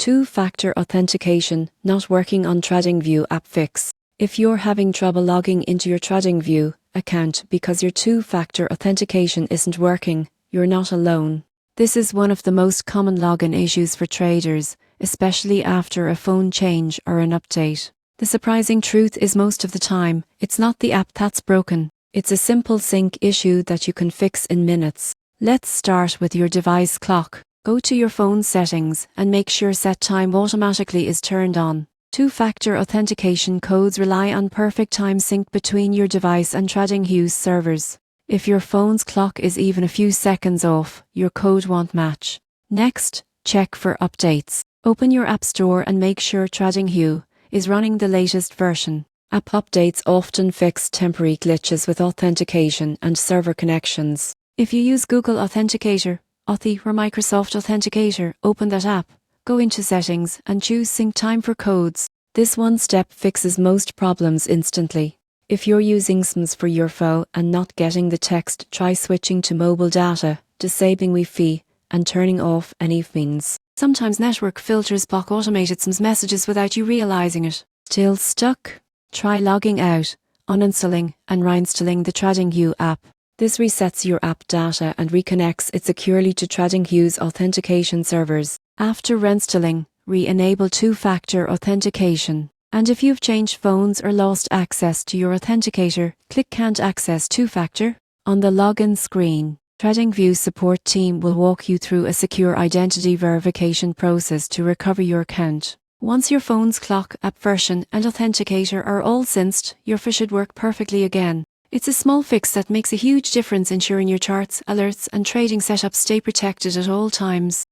Two-factor authentication not working on TradingView App Fix. If you're having trouble logging into your TradingView account because your two-factor authentication isn't working, you're not alone. This is one of the most common login issues for traders, especially after a phone change or an update. The surprising truth is most of the time, it's not the app that's broken. It's a simple sync issue that you can fix in minutes. Let's start with your device clock. Go to your phone settings and make sure set time automatically is turned on. Two-factor authentication codes rely on perfect time sync between your device and TradingView's servers. If your phone's clock is even a few seconds off, your code won't match. Next, check for updates. Open your App Store and make sure TradingView is running the latest version. App updates often fix temporary glitches with authentication and server connections. If you use Google Authenticator, Authy or Microsoft Authenticator, open that app, go into Settings and choose Sync Time for Codes. This one step fixes most problems instantly. If you're using SIMs for your phone and not getting the text, try switching to mobile data, disabling Wi-Fi, and turning off any pings. Sometimes network filters block automated SIMs messages without you realizing it. Still stuck? Try logging out, uninstalling and reinstalling the TradingView app. This resets your app data and reconnects it securely to TradingView's authentication servers. After reinstalling, re-enable two-factor authentication. And if you've changed phones or lost access to your authenticator, click Can't Access Two-Factor on the login screen. TradingView's support team will walk you through a secure identity verification process to recover your account. Once your phone's clock, app version and authenticator are all synced, your phone should work perfectly again. It's a small fix that makes a huge difference, ensuring your charts, alerts and trading setups stay protected at all times.